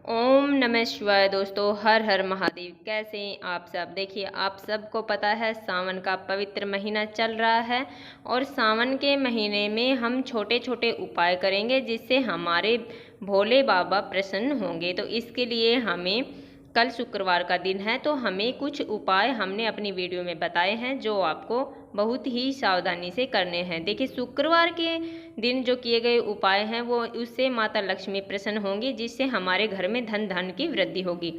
ओम नमः शिवाय। दोस्तों, हर हर महादेव। कैसे हैं आप सब? देखिए, आप सबको पता है सावन का पवित्र महीना चल रहा है और सावन के महीने में हम छोटे छोटे उपाय करेंगे जिससे हमारे भोले बाबा प्रसन्न होंगे। तो इसके लिए हमें कल शुक्रवार का दिन है, तो हमें कुछ उपाय हमने अपनी वीडियो में बताए हैं जो आपको बहुत ही सावधानी से करने हैं। देखिए, शुक्रवार के दिन जो किए गए उपाय हैं वो उससे माता लक्ष्मी प्रसन्न होंगी, जिससे हमारे घर में धन की वृद्धि होगी।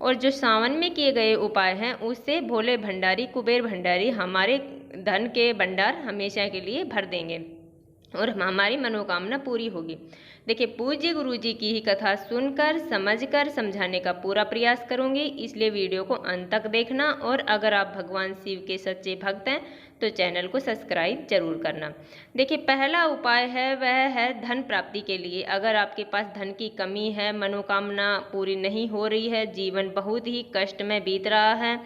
और जो सावन में किए गए उपाय हैं उससे भोले भंडारी, कुबेर भंडारी हमारे धन के भंडार हमेशा के लिए भर देंगे और हमारी मनोकामना पूरी होगी। देखिए, पूज्य गुरु जी की ही कथा सुनकर समझकर समझाने का पूरा प्रयास करूंगी, इसलिए वीडियो को अंत तक देखना। और अगर आप भगवान शिव के सच्चे भक्त हैं तो चैनल को सब्सक्राइब जरूर करना। देखिए, पहला उपाय है वह है धन प्राप्ति के लिए। अगर आपके पास धन की कमी है, मनोकामना पूरी नहीं हो रही है, जीवन बहुत ही कष्ट में बीत रहा है,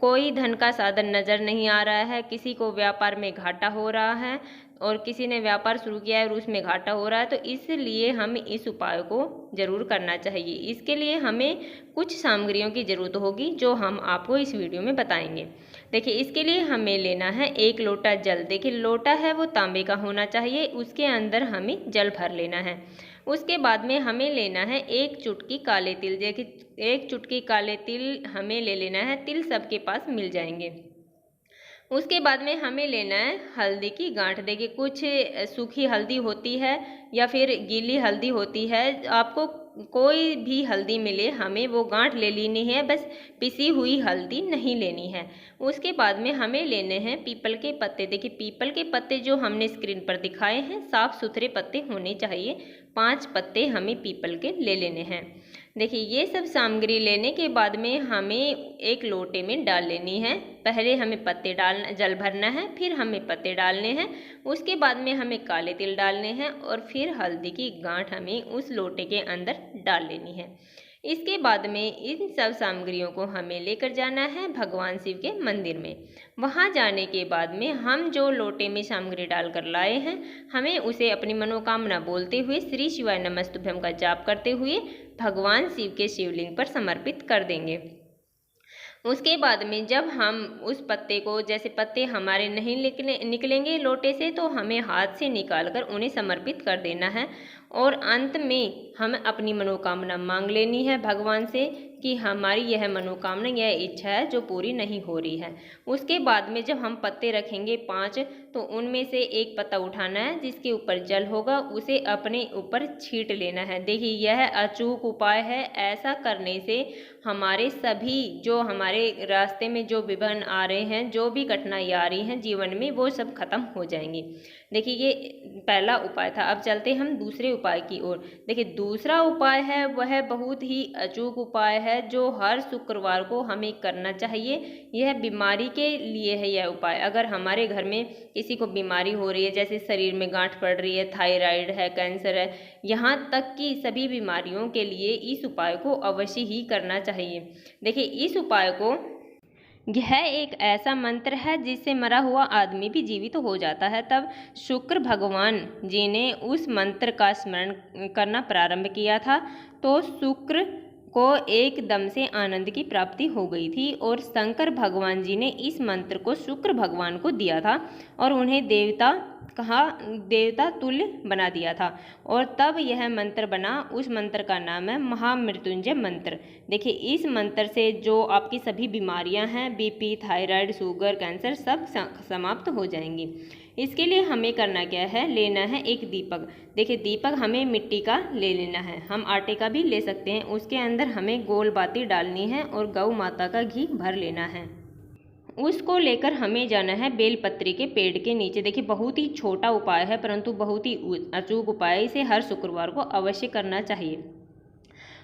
कोई धन का साधन नजर नहीं आ रहा है, किसी को व्यापार में घाटा हो रहा है और किसी ने व्यापार शुरू किया है और उसमें घाटा हो रहा है, तो इसलिए हमें इस उपाय को जरूर करना चाहिए। इसके लिए हमें कुछ सामग्रियों की जरूरत होगी जो हम आपको इस वीडियो में बताएंगे। देखिए, इसके लिए हमें लेना है 1 लोटा जल। देखिए, लोटा है वो तांबे का होना चाहिए, उसके अंदर हमें जल भर लेना है। उसके बाद में हमें लेना है 1 चुटकी काले तिल। देखिए, 1 चुटकी काले तिल हमें ले लेना है, तिल सबके पास मिल जाएंगे। उसके बाद में हमें लेना है हल्दी की गांठ। देखिए, कुछ सूखी हल्दी होती है या फिर गीली हल्दी होती है, आपको कोई भी हल्दी मिले हमें वो गांठ ले लेनी है, बस पिसी हुई हल्दी नहीं लेनी है। उसके बाद में हमें लेने हैं पीपल के पत्ते। देखिए, पीपल के पत्ते जो हमने स्क्रीन पर दिखाए हैं साफ सुथरे पत्ते होने चाहिए, 5 पत्ते हमें पीपल के ले लेने हैं। देखिए, ये सब सामग्री लेने के बाद में हमें एक लोटे में डाल लेनी है। पहले हमें पत्ते डालना, जल भरना है, फिर हमें पत्ते डालने हैं, उसके बाद में हमें काले तिल डालने हैं और फिर हल्दी की गांठ हमें उस लोटे के अंदर डाल लेनी है। इसके बाद में इन सब सामग्रियों को हमें लेकर जाना है भगवान शिव के मंदिर में। वहां जाने के बाद में हम जो लोटे में सामग्री डालकर लाए हैं, हमें उसे अपनी मनोकामना बोलते हुए श्री शिवाय नमस्तुभ्यम का जाप करते हुए भगवान शिव के शिवलिंग पर समर्पित कर देंगे। उसके बाद में जब हम उस पत्ते को, जैसे पत्ते हमारे नहीं निकलेंगे लोटे से, तो हमें हाथ से निकालकर उन्हें समर्पित कर देना है। और अंत में हमें अपनी मनोकामना मांग लेनी है भगवान से कि हमारी यह मनोकामना, यह इच्छा है जो पूरी नहीं हो रही है। उसके बाद में जब हम पत्ते रखेंगे 5, तो उनमें से एक पत्ता उठाना है, जिसके ऊपर जल होगा उसे अपने ऊपर छींट लेना है। देखिए, यह अचूक उपाय है। ऐसा करने से हमारे सभी जो हमारे रास्ते में जो विघ्न आ रहे हैं, जो भी कठिनाई आ रही हैं जीवन में, वो सब खत्म हो जाएंगी। देखिए, ये पहला उपाय था। अब चलते हम दूसरे उपाय की ओर। देखिए, दूसरा उपाय है वह बहुत ही अचूक उपाय है जो हर शुक्रवार को हमें करना चाहिए। यह बीमारी के लिए है यह उपाय। अगर हमारे घर में किसी को बीमारी हो रही है, जैसे शरीर में गांठ पड़ रही है, थायराइड है, कैंसर है, यहाँ तक कि सभी बीमारियों के लिए इस उपाय को अवश्य ही करना चाहिए। देखिए, इस उपाय को, यह एक ऐसा मंत्र है जिससे मरा हुआ आदमी भी जीवित हो जाता है। तब शुक्र भगवान जी ने उस मंत्र का स्मरण करना प्रारंभ किया था, तो शुक्र को एकदम से आनंद की प्राप्ति हो गई थी और शंकर भगवान जी ने इस मंत्र को शुक्र भगवान को दिया था और उन्हें देवता तुल्य बना दिया था और तब यह मंत्र बना। उस मंत्र का नाम है महामृत्युंजय मंत्र। देखिए, इस मंत्र से जो आपकी सभी बीमारियां हैं, बीपी, थायराइड, शुगर, कैंसर, सब समाप्त हो जाएंगी। इसके लिए हमें करना क्या है, लेना है एक दीपक। देखिए, दीपक हमें मिट्टी का ले लेना है, हम आटे का भी ले सकते हैं। उसके अंदर हमें गोल बाती डालनी है और गौ माता का घी भर लेना है। उसको लेकर हमें जाना है बेलपत्री के पेड़ के नीचे। देखिए, बहुत ही छोटा उपाय है परंतु बहुत ही अचूक उपाय है। इसे हर शुक्रवार को अवश्य करना चाहिए।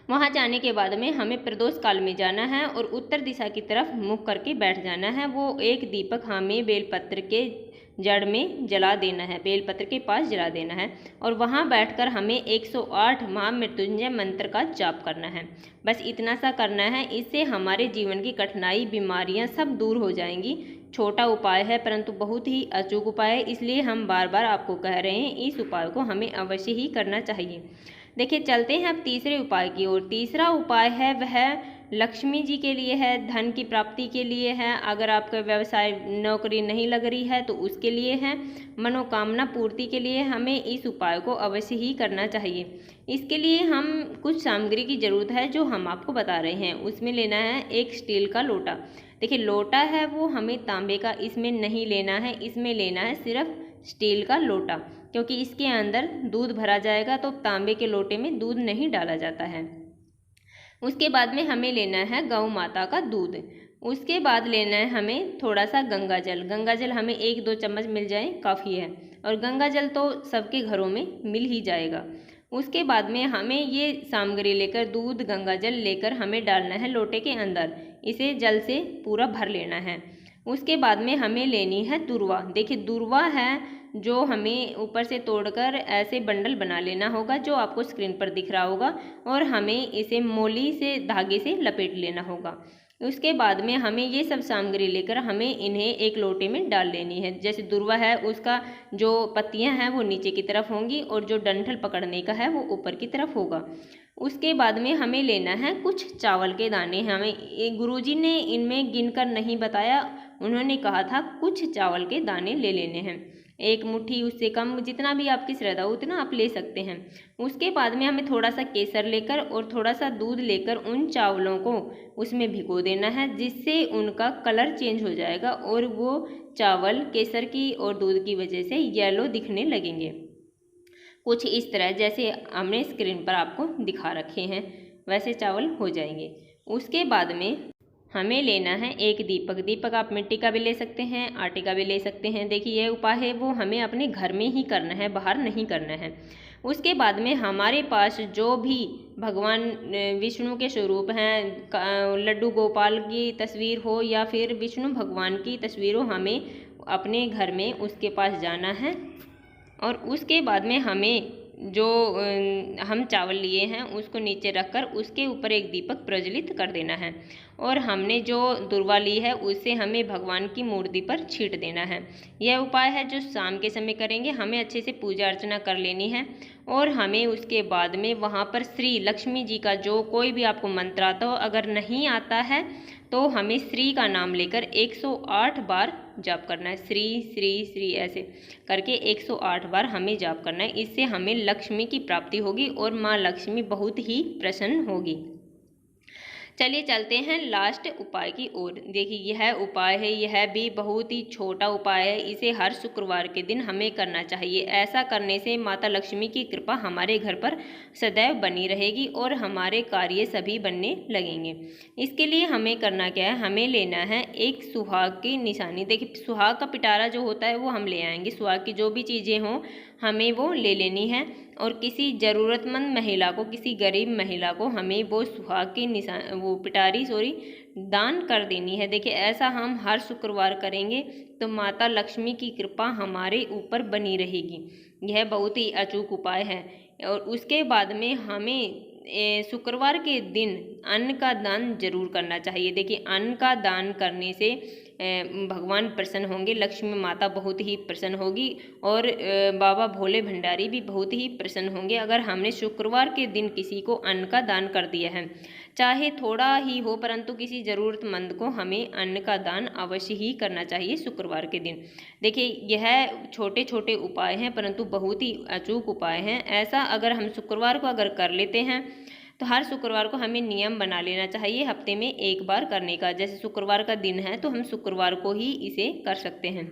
वहां जाने के बाद में हमें प्रदोष काल में जाना है और उत्तर दिशा की तरफ मुख करके बैठ जाना है। वो एक दीपक हमें बेलपत्र के जड़ में जला देना है, बेलपत्र के पास जला देना है और वहां बैठकर हमें 108 महामृत्युंजय मंत्र का जाप करना है। बस इतना सा करना है, इससे हमारे जीवन की कठिनाई, बीमारियां सब दूर हो जाएंगी। छोटा उपाय है परंतु बहुत ही अचूक उपाय है, इसलिए हम बार बार आपको कह रहे हैं इस उपाय को हमें अवश्य ही करना चाहिए। देखिए चलते हैं अब तीसरे उपाय की ओर। तीसरा उपाय है वह लक्ष्मी जी के लिए है, धन की प्राप्ति के लिए है। अगर आपका व्यवसाय नौकरी नहीं लग रही है तो उसके लिए है। मनोकामना पूर्ति के लिए हमें इस उपाय को अवश्य ही करना चाहिए। इसके लिए हम कुछ सामग्री की ज़रूरत है जो हम आपको बता रहे हैं। उसमें लेना है एक स्टील का लोटा। देखिए लोटा है वो हमें तांबे का इसमें नहीं लेना है, इसमें लेना है सिर्फ स्टील का लोटा, क्योंकि इसके अंदर दूध भरा जाएगा तो तांबे के लोटे में दूध नहीं डाला जाता है। उसके बाद में हमें लेना है गौ माता का दूध। उसके बाद लेना है हमें थोड़ा सा गंगा जल। गंगा जल हमें 1-2 चम्मच मिल जाए काफ़ी है, और गंगा जल तो सबके घरों में मिल ही जाएगा। उसके बाद में हमें ये सामग्री लेकर दूध गंगा जल लेकर हमें डालना है लोटे के अंदर। इसे जल से पूरा भर लेना है। उसके बाद में हमें लेनी है दुर्वा। देखिए दुर्वा है जो हमें ऊपर से तोड़कर ऐसे बंडल बना लेना होगा जो आपको स्क्रीन पर दिख रहा होगा, और हमें इसे मोली से धागे से लपेट लेना होगा। उसके बाद में हमें ये सब सामग्री लेकर हमें इन्हें एक लोटे में डाल लेनी है। जैसे दुर्वा है उसका जो पत्तियां हैं वो नीचे की तरफ होंगी और जो डंठल पकड़ने का है वो ऊपर की तरफ होगा। उसके बाद में हमें लेना है कुछ चावल के दाने। हमें गुरुजी ने इनमें गिनकर नहीं बताया, उन्होंने कहा था कुछ चावल के दाने ले लेने हैं, 1 मुट्ठी, उससे कम जितना भी आपकी श्रद्धा हो उतना आप ले सकते हैं। उसके बाद में हमें थोड़ा सा केसर लेकर और थोड़ा सा दूध लेकर उन चावलों को उसमें भिगो देना है, जिससे उनका कलर चेंज हो जाएगा और वो चावल केसर की और दूध की वजह से येलो दिखने लगेंगे। कुछ इस तरह जैसे हमने स्क्रीन पर आपको दिखा रखे हैं वैसे चावल हो जाएंगे। उसके बाद में हमें लेना है एक दीपक। दीपक आप मिट्टी का भी ले सकते हैं, आटे का भी ले सकते हैं। देखिए यह उपाय है वो हमें अपने घर में ही करना है, बाहर नहीं करना है। उसके बाद में हमारे पास जो भी भगवान विष्णु के स्वरूप हैं, लड्डू गोपाल की तस्वीर हो या फिर विष्णु भगवान की तस्वीर हो, हमें अपने घर में उसके पास जाना है। और उसके बाद में हमें जो हम चावल लिए हैं उसको नीचे रखकर उसके ऊपर एक दीपक प्रज्वलित कर देना है, और हमने जो दुर्वा ली है उससे हमें भगवान की मूर्ति पर छींट देना है। यह उपाय है जो शाम के समय करेंगे। हमें अच्छे से पूजा अर्चना कर लेनी है, और हमें उसके बाद में वहाँ पर श्री लक्ष्मी जी का जो कोई भी आपको मंत्र आता हो, अगर नहीं आता है तो हमें श्री का नाम लेकर 108 बार जाप करना है। श्री श्री श्री ऐसे करके 108 बार हमें जाप करना है। इससे हमें लक्ष्मी की प्राप्ति होगी और माँ लक्ष्मी बहुत ही प्रसन्न होगी। चलिए चलते हैं लास्ट उपाय की ओर। देखिए यह उपाय है, यह भी बहुत ही छोटा उपाय है। इसे हर शुक्रवार के दिन हमें करना चाहिए। ऐसा करने से माता लक्ष्मी की कृपा हमारे घर पर सदैव बनी रहेगी और हमारे कार्य सभी बनने लगेंगे। इसके लिए हमें करना क्या है, हमें लेना है एक सुहाग की निशानी। देखिए सुहाग का पिटारा जो होता है वो हम ले आएंगे। सुहाग की जो भी चीज़ें हों हमें वो ले लेनी है, और किसी ज़रूरतमंद महिला को, किसी गरीब महिला को हमें वो सुहाग की निशान वो पिटारी दान कर देनी है। देखिए ऐसा हम हर शुक्रवार करेंगे तो माता लक्ष्मी की कृपा हमारे ऊपर बनी रहेगी। यह बहुत ही अचूक उपाय है। और उसके बाद में हमें शुक्रवार के दिन अन्न का दान जरूर करना चाहिए। देखिए अन्न का दान करने से भगवान प्रसन्न होंगे, लक्ष्मी माता बहुत ही प्रसन्न होगी, और बाबा भोले भंडारी भी बहुत ही प्रसन्न होंगे अगर हमने शुक्रवार के दिन किसी को अन्न का दान कर दिया है। चाहे थोड़ा ही हो परंतु किसी ज़रूरतमंद को हमें अन्न का दान अवश्य ही करना चाहिए शुक्रवार के दिन। देखिए यह छोटे छोटे उपाय हैं परंतु बहुत ही अचूक उपाय हैं। ऐसा अगर हम शुक्रवार को अगर कर लेते हैं तो हर शुक्रवार को हमें नियम बना लेना चाहिए हफ्ते में एक बार करने का। जैसे शुक्रवार का दिन है तो हम शुक्रवार को ही इसे कर सकते हैं।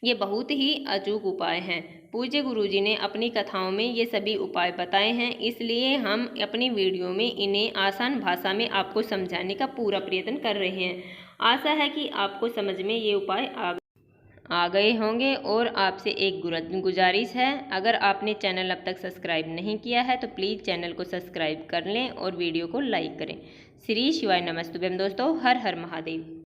ये बहुत ही अचूक उपाय हैं। पूज्य गुरुजी ने अपनी कथाओं में ये सभी उपाय बताए हैं, इसलिए हम अपनी वीडियो में इन्हें आसान भाषा में आपको समझाने का पूरा प्रयत्न कर रहे हैं। आशा है कि आपको समझ में ये उपाय आ गए होंगे। और आपसे एक गुजारिश है, अगर आपने चैनल अब तक सब्सक्राइब नहीं किया है तो प्लीज़ चैनल को सब्सक्राइब कर लें और वीडियो को लाइक करें। श्री शिवाय नमस्तुभ्यम दोस्तों, हर हर महादेव।